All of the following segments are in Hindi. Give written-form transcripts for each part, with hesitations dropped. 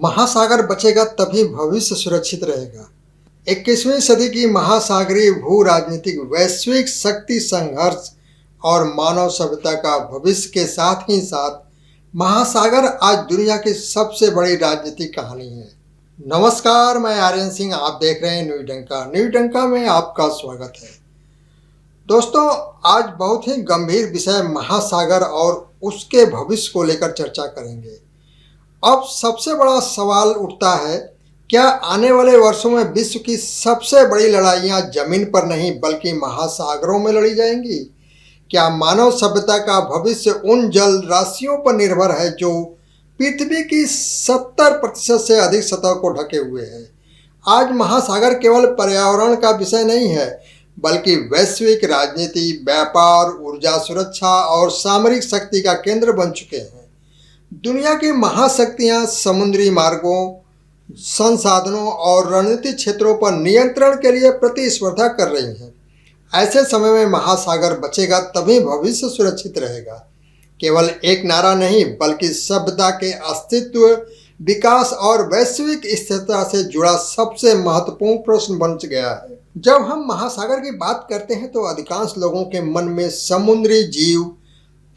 महासागर बचेगा तभी भविष्य सुरक्षित रहेगा। 21वीं सदी की महासागरीय भू राजनीतिक वैश्विक शक्ति संघर्ष और मानव सभ्यता का भविष्य के साथ ही साथ महासागर आज दुनिया की सबसे बड़ी राजनीतिक कहानी है। नमस्कार, मैं आर्यन सिंह, आप देख रहे हैं न्यू डंका में आपका स्वागत है। दोस्तों, आज बहुत ही गंभीर विषय महासागर और उसके भविष्य को लेकर चर्चा करेंगे। अब सबसे बड़ा सवाल उठता है, क्या आने वाले वर्षों में विश्व की सबसे बड़ी लड़ाइयाँ जमीन पर नहीं बल्कि महासागरों में लड़ी जाएंगी? क्या मानव सभ्यता का भविष्य उन जल राशियों पर निर्भर है जो पृथ्वी की 70% से अधिक सतह को ढके हुए है? आज महासागर केवल पर्यावरण का विषय नहीं है बल्कि वैश्विक राजनीति, व्यापार, ऊर्जा सुरक्षा और सामरिक शक्ति का केंद्र बन चुके हैं। दुनिया की महाशक्तियां समुद्री मार्गों, संसाधनों और रणनीतिक क्षेत्रों पर नियंत्रण के लिए प्रतिस्पर्धा कर रही हैं। ऐसे समय में महासागर बचेगा तभी भविष्य सुरक्षित रहेगा। केवल एक नारा नहीं बल्कि सभ्यता के अस्तित्व, विकास और वैश्विक स्थिरता से जुड़ा सबसे महत्वपूर्ण प्रश्न बन गया है। जब हम महासागर की बात करते हैं तो अधिकांश लोगों के मन में समुद्री जीव,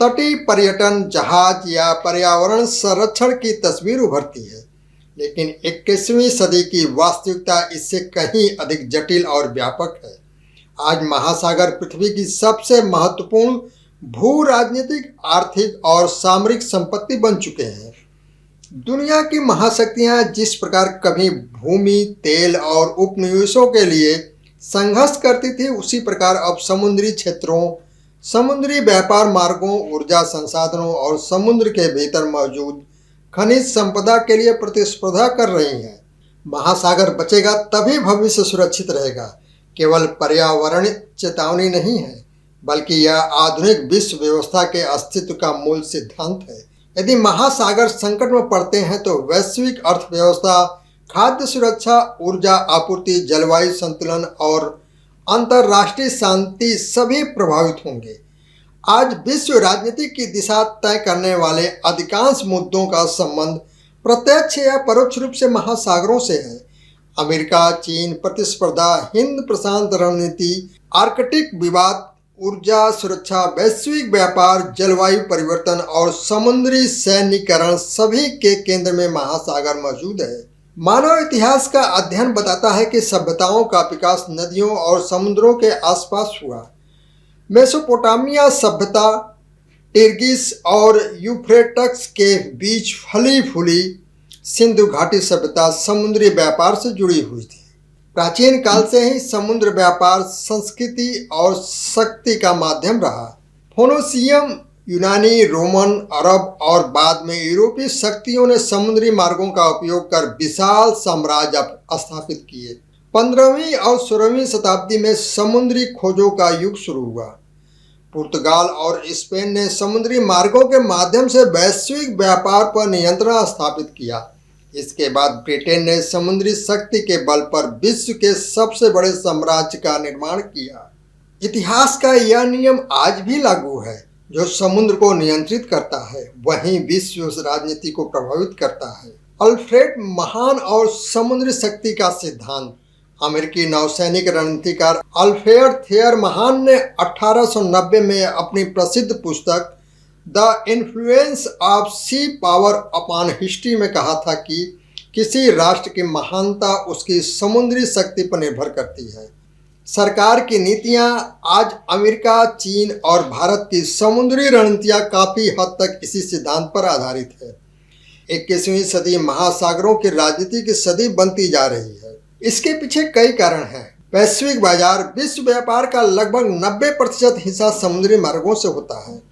तटीय पर्यटन, जहाज या पर्यावरण संरक्षण की तस्वीर उभरती है। लेकिन 21वीं सदी की वास्तविकता इससे कहीं अधिक जटिल और व्यापक है। आज महासागर पृथ्वी की सबसे महत्वपूर्ण भू राजनीतिक, आर्थिक और सामरिक संपत्ति बन चुके हैं। दुनिया की महाशक्तियां जिस प्रकार कभी भूमि, तेल और उपनिवेशों के लिए संघर्ष करती थी, उसी प्रकार अब समुद्री क्षेत्रों, समुद्री व्यापार मार्गों, ऊर्जा संसाधनों और समुद्र के भीतर मौजूद खनिज संपदा के लिए प्रतिस्पर्धा कर रही हैं। महासागर बचेगा तभी भविष्य सुरक्षित रहेगा। केवल पर्यावरण चेतावनी नहीं है बल्कि यह आधुनिक विश्व व्यवस्था के अस्तित्व का मूल सिद्धांत है। यदि महासागर संकट में पड़ते हैं तो वैश्विक अर्थव्यवस्था, खाद्य सुरक्षा, ऊर्जा आपूर्ति, जलवायु संतुलन और अंतर्राष्ट्रीय शांति सभी प्रभावित होंगे। आज विश्व राजनीति की दिशा तय करने वाले अधिकांश मुद्दों का संबंध प्रत्यक्ष या परोक्ष रूप से महासागरों से है। अमेरिका, चीन प्रतिस्पर्धा, हिंद प्रशांत रणनीति, आर्कटिक विवाद, ऊर्जा सुरक्षा, वैश्विक व्यापार, जलवायु परिवर्तन और समुद्री सैन्यीकरण सभी के केंद्र में महासागर मौजूद है। मानव इतिहास का अध्ययन बताता है कि सभ्यताओं का विकास नदियों और समुद्रों के आसपास हुआ। मेसोपोटामिया सभ्यता टिग्रिस और यूफ्रेटस के बीच फली फूली, सिंधु घाटी सभ्यता समुद्री व्यापार से जुड़ी हुई थी। प्राचीन काल से ही समुद्र व्यापार संस्कृति और शक्ति का माध्यम रहा। फोनिशियन, यूनानी, रोमन, अरब और बाद में यूरोपीय शक्तियों ने समुद्री मार्गों का उपयोग कर विशाल साम्राज्य स्थापित किए। 15वीं और 16वीं शताब्दी में समुद्री खोजों का युग शुरू हुआ। पुर्तगाल और स्पेन ने समुद्री मार्गों के माध्यम से वैश्विक व्यापार पर नियंत्रण स्थापित किया। इसके बाद ब्रिटेन ने समुद्री शक्ति के बल पर विश्व के सबसे बड़े साम्राज्य का निर्माण किया। इतिहास का यह नियम आज भी लागू है। जो समुद्र को नियंत्रित करता है वहीं विश्व राजनीति को प्रभावित करता है। अल्फ्रेड महान और समुद्री शक्ति का सिद्धांत। अमेरिकी नौसैनिक रणनीतिकार अल्फ्रेड थियर महान ने 1890 में अपनी प्रसिद्ध पुस्तक the influence of sea power upon history में कहा था कि किसी राष्ट्र की महानता उसकी समुद्री शक्ति पर निर्भर करती है। सरकार की नीतियां आज अमेरिका, चीन और भारत की समुद्री रणनीतियां काफ़ी हद तक इसी सिद्धांत पर आधारित है। 21वीं सदी महासागरों की राजनीति की सदी बनती जा रही है। इसके पीछे कई कारण हैं। वैश्विक बाजार, विश्व व्यापार का लगभग 90% हिस्सा समुद्री मार्गों से होता है।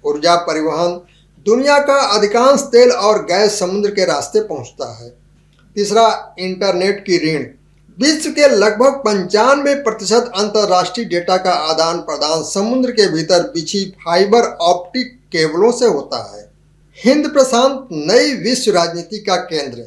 ऊर्जा परिवहन, दुनिया का अधिकांश तेल और गैस समुद्र के रास्ते पहुंचता है। तीसरा, इंटरनेट की ऋण। विश्व के लगभग 95% अंतर्राष्ट्रीय डेटा का आदान प्रदान समुद्र के भीतर बिछी फाइबर ऑप्टिक केबलों से होता है। हिंद प्रशांत नई विश्व राजनीति का केंद्र।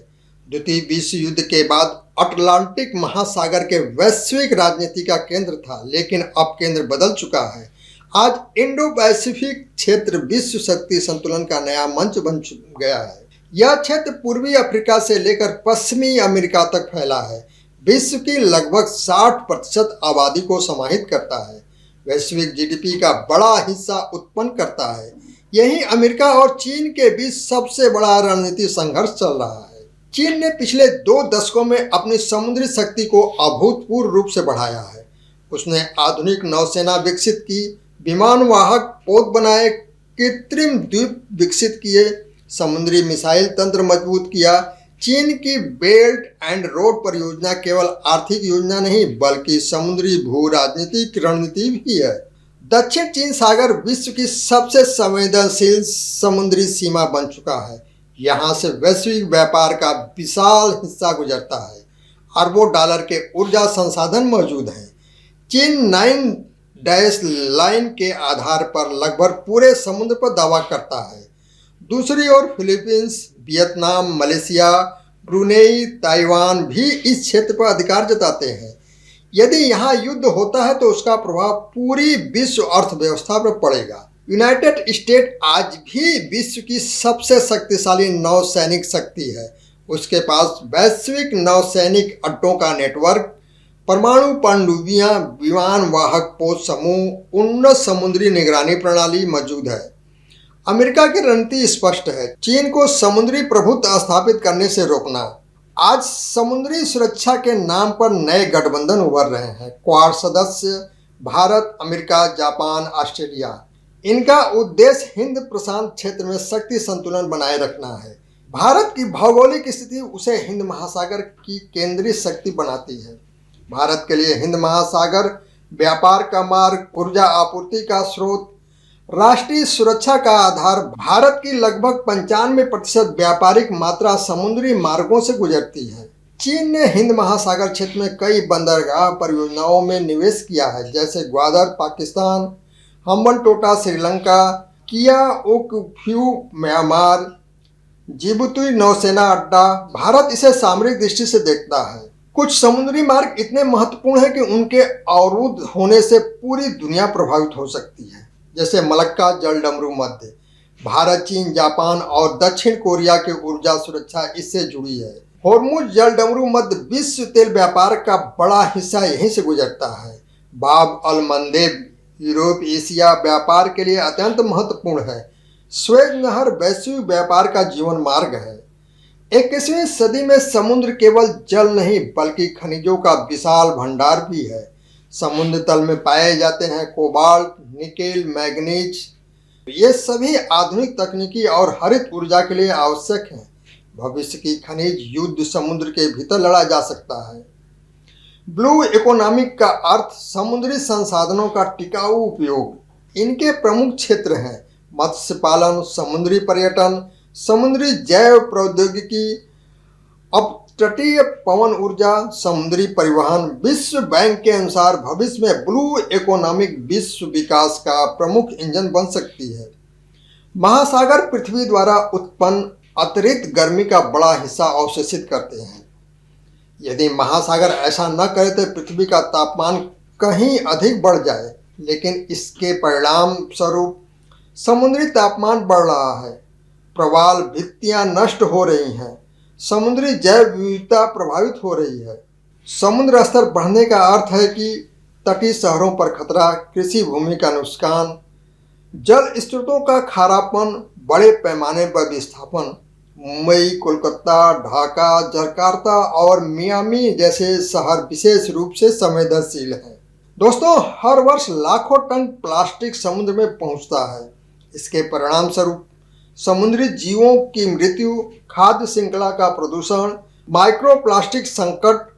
द्वितीय विश्व युद्ध के बाद अटलांटिक महासागर के वैश्विक राजनीति का केंद्र था, लेकिन अब केंद्र बदल चुका है। आज इंडो पैसिफिक क्षेत्र विश्व शक्ति संतुलन का नया मंच बन गया है। यह क्षेत्र पूर्वी अफ्रीका से लेकर पश्चिमी अमेरिका तक फैला है। विश्व की लगभग 60% आबादी को समाहित करता है। वैश्विक जीडीपी का बड़ा हिस्सा उत्पन्न करता है। यही अमेरिका और चीन के बीच सबसे बड़ा रणनीतिक संघर्ष चल रहा है। चीन ने पिछले 2 दशकों में अपनी समुद्री शक्ति को अभूतपूर्व रूप से बढ़ाया है। उसने आधुनिक नौसेना विकसित की, विमान वाहक पोत बनाए, कृत्रिम द्वीप विकसित किए, समुद्री मिसाइल तंत्र मजबूत किया। चीन की बेल्ट एंड रोड परियोजना केवल आर्थिक योजना नहीं बल्कि समुद्री भू राजनीतिक रणनीति भी है। दक्षिण चीन सागर विश्व की सबसे संवेदनशील समुद्री सीमा बन चुका है। यहाँ से वैश्विक व्यापार का विशाल हिस्सा गुजरता है। अरबों डॉलर के ऊर्जा संसाधन मौजूद हैं। चीन 9 डैश लाइन के आधार पर लगभग पूरे समुद्र पर दावा करता है। दूसरी ओर Philippines, Vietnam, Malaysia, Brunei, Taiwan भी इस क्षेत्र पर अधिकार जताते हैं। यदि यहाँ युद्ध होता है तो उसका प्रभाव पूरी विश्व अर्थव्यवस्था पर पड़ेगा। यूनाइटेड स्टेट आज भी विश्व की सबसे शक्तिशाली नौसैनिक शक्ति है। उसके पास वैश्विक नौसैनिक अड्डों का नेटवर्क, परमाणु पनडुब्बियां, विमान वाहक पोत समूह, उन्नत समुद्री निगरानी प्रणाली मौजूद है। अमेरिका की रणनीति स्पष्ट है, चीन को समुद्री प्रभुत्व स्थापित करने से रोकना। आज समुद्री सुरक्षा के नाम पर नए गठबंधन उभर रहे हैं। क्वाड सदस्य भारत, अमेरिका, जापान, ऑस्ट्रेलिया। इनका उद्देश्य हिंद प्रशांत क्षेत्र में शक्ति संतुलन बनाए रखना है। भारत की भौगोलिक स्थिति उसे हिंद महासागर की केंद्रीय शक्ति बनाती है। भारत के लिए हिंद महासागर व्यापार का मार्ग, ऊर्जा आपूर्ति का स्रोत, राष्ट्रीय सुरक्षा का आधार। भारत की लगभग 95% व्यापारिक मात्रा समुद्री मार्गों से गुजरती है। चीन ने हिंद महासागर क्षेत्र में कई बंदरगाह परियोजनाओं में निवेश किया है, जैसे ग्वादर पाकिस्तान, हम्बनटोटा श्रीलंका, किया उक फ्यू म्यांमार, जिबूती नौसेना अड्डा। भारत इसे सामरिक दृष्टि से देखता है। कुछ समुद्री मार्ग इतने महत्वपूर्ण हैं कि उनके अवरुद्ध होने से पूरी दुनिया प्रभावित हो सकती है, जैसे मलक्का जलडमरू मध्य। भारत, चीन, जापान और दक्षिण कोरिया की ऊर्जा सुरक्षा इससे जुड़ी है। होर्मुज जलडमरू मध्य विश्व तेल व्यापार का बड़ा हिस्सा यहीं से गुजरता है। बाब अल मंदेब यूरोप एशिया व्यापार के लिए अत्यंत महत्वपूर्ण है। स्वेज नहर वैश्विक व्यापार का जीवन मार्ग है। 21वीं सदी में समुद्र केवल जल नहीं बल्कि खनिजों का विशाल भंडार भी है। समुद्र तल में पाए जाते हैं कोबाल्ट, निकेल, मैग्नीज। ये सभी आधुनिक तकनीकी और हरित ऊर्जा के लिए आवश्यक हैं। भविष्य की खनिज युद्ध समुद्र के भीतर लड़ा जा सकता है। ब्लू इकोनॉमिक का अर्थ समुद्री संसाधनों का टिकाऊ उपयोग। इनके प्रमुख क्षेत्र हैं मत्स्य पालन, समुद्री पर्यटन, समुद्री जैव प्रौद्योगिकी, अपतटीय पवन ऊर्जा, समुद्री परिवहन। विश्व बैंक के अनुसार भविष्य में ब्लू इकोनॉमिक विश्व विकास का प्रमुख इंजन बन सकती है। महासागर पृथ्वी द्वारा उत्पन्न अतिरिक्त गर्मी का बड़ा हिस्सा अवशोषित करते हैं। यदि महासागर ऐसा न करे तो पृथ्वी का तापमान कहीं अधिक बढ़ जाए, लेकिन इसके परिणाम स्वरूप समुद्री तापमान बढ़ रहा है। प्रवाल भित्तियां नष्ट हो रही हैं। समुद्री जैव विविधता प्रभावित हो रही है। समुद्र स्तर बढ़ने का अर्थ है कि तटीय शहरों पर खतरा, कृषि भूमि का नुकसान, जल स्रोतों का खारापन, बड़े पैमाने पर विस्थापन। मुंबई, कोलकाता, ढाका, जकार्ता और मियामी जैसे शहर विशेष रूप से संवेदनशील हैं। दोस्तों, हर वर्ष लाखों टन प्लास्टिक समुद्र में पहुंचता है। इसके परिणाम स्वरूप समुद्री जीवों की मृत्यु, खाद्य श्रृंखला का प्रदूषण, माइक्रोप्लास्टिक संकट।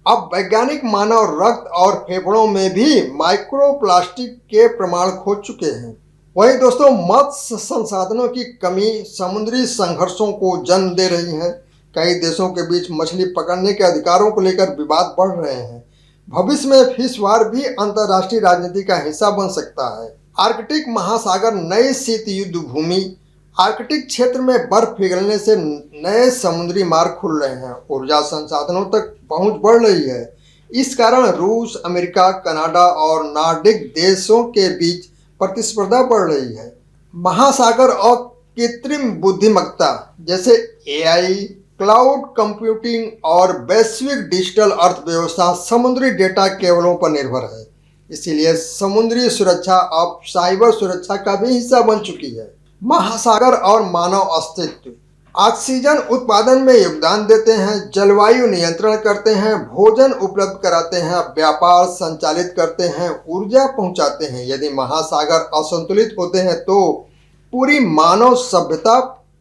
अब वैज्ञानिक मानव रक्त और फेफड़ों में भी माइक्रोप्लास्टिक के प्रमाण खोज चुके हैं। वहीं दोस्तों, मत्स्य संसाधनों की कमी समुद्री संघर्षों को जन्म दे रही है। कई देशों के बीच मछली पकड़ने के अधिकारों को लेकर विवाद बढ़ रहे हैं। भविष्य में फिश वार भी अंतर्राष्ट्रीय राजनीति का हिस्सा बन सकता है। आर्कटिक महासागर नई शीत युद्ध भूमि। आर्कटिक क्षेत्र में बर्फ पिघलने से नए समुद्री मार्ग खुल रहे हैं। ऊर्जा संसाधनों तक पहुंच बढ़ रही है। इस कारण रूस, अमेरिका, कनाडा और नॉर्डिक देशों के बीच प्रतिस्पर्धा बढ़ रही है। महासागर और कृत्रिम बुद्धिमत्ता जैसे एआई, क्लाउड कंप्यूटिंग और वैश्विक डिजिटल अर्थव्यवस्था समुद्री डेटा केबलों पर निर्भर है। इसीलिए समुद्री सुरक्षा अब साइबर सुरक्षा का भी हिस्सा बन चुकी है। महासागर और मानव अस्तित्व ऑक्सीजन उत्पादन में योगदान देते हैं, जलवायु नियंत्रण करते हैं, भोजन उपलब्ध कराते हैं, व्यापार संचालित करते हैं, ऊर्जा पहुंचाते हैं। यदि महासागर असंतुलित होते हैं तो पूरी मानव सभ्यता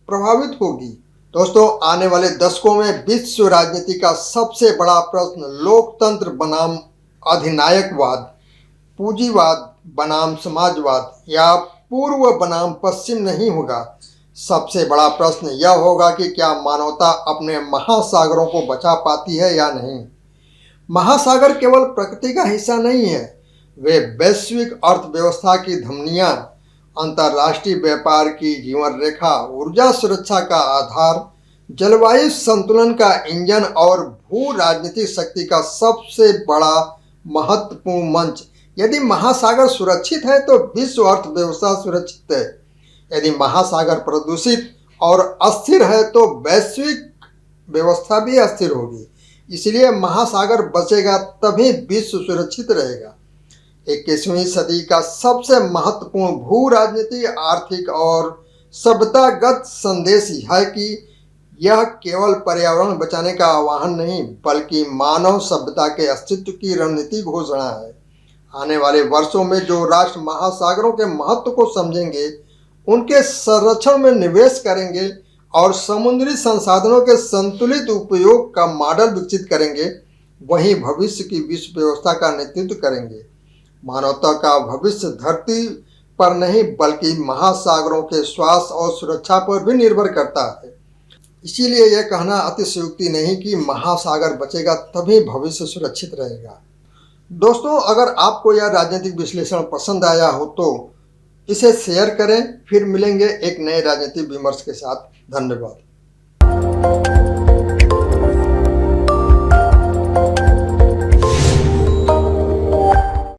प्रभावित होगी। दोस्तों, आने वाले दशकों में विश्व राजनीति का सबसे बड़ा प्रश्न लोकतंत्र बनाम अधिनायकवाद, पूंजीवाद बनाम समाजवाद या पूर्व बनाम पश्चिम नहीं होगा। सबसे बड़ा प्रश्न यह होगा कि क्या मानवता अपने महासागरों को बचा पाती है या नहीं। महासागर केवल प्रकृति का हिस्सा नहीं है, वे वैश्विक अर्थव्यवस्था की धमनियां, अंतर्राष्ट्रीय व्यापार की जीवन रेखा, ऊर्जा सुरक्षा का आधार, जलवायु संतुलन का इंजन और भू राजनीतिक शक्ति का सबसे बड़ा महत्वपूर्ण मंच। यदि महासागर सुरक्षित है तो विश्व अर्थव्यवस्था सुरक्षित है। यदि महासागर प्रदूषित और अस्थिर है तो वैश्विक व्यवस्था भी अस्थिर होगी। इसलिए महासागर बचेगा तभी विश्व सुरक्षित रहेगा। 21वीं सदी का सबसे महत्वपूर्ण भू राजनीतिक, आर्थिक और सभ्यतागत संदेश यह है कि यह केवल पर्यावरण बचाने का आह्वान नहीं बल्कि मानव सभ्यता के अस्तित्व की रणनीतिक घोषणा है। आने वाले वर्षों में जो राष्ट्र महासागरों के महत्व को समझेंगे, उनके संरक्षण में निवेश करेंगे और समुद्री संसाधनों के संतुलित उपयोग का मॉडल विकसित करेंगे, वही भविष्य की विश्व व्यवस्था का नेतृत्व करेंगे। मानवता का भविष्य धरती पर नहीं बल्कि महासागरों के स्वास्थ्य और सुरक्षा पर भी निर्भर करता है। इसीलिए यह कहना अतिशयोक्ति नहीं कि महासागर बचेगा तभी भविष्य सुरक्षित रहेगा। दोस्तों, अगर आपको यह राजनीतिक विश्लेषण पसंद आया हो तो इसे शेयर करें। फिर मिलेंगे एक नए राजनीतिक विमर्श के साथ। धन्यवाद।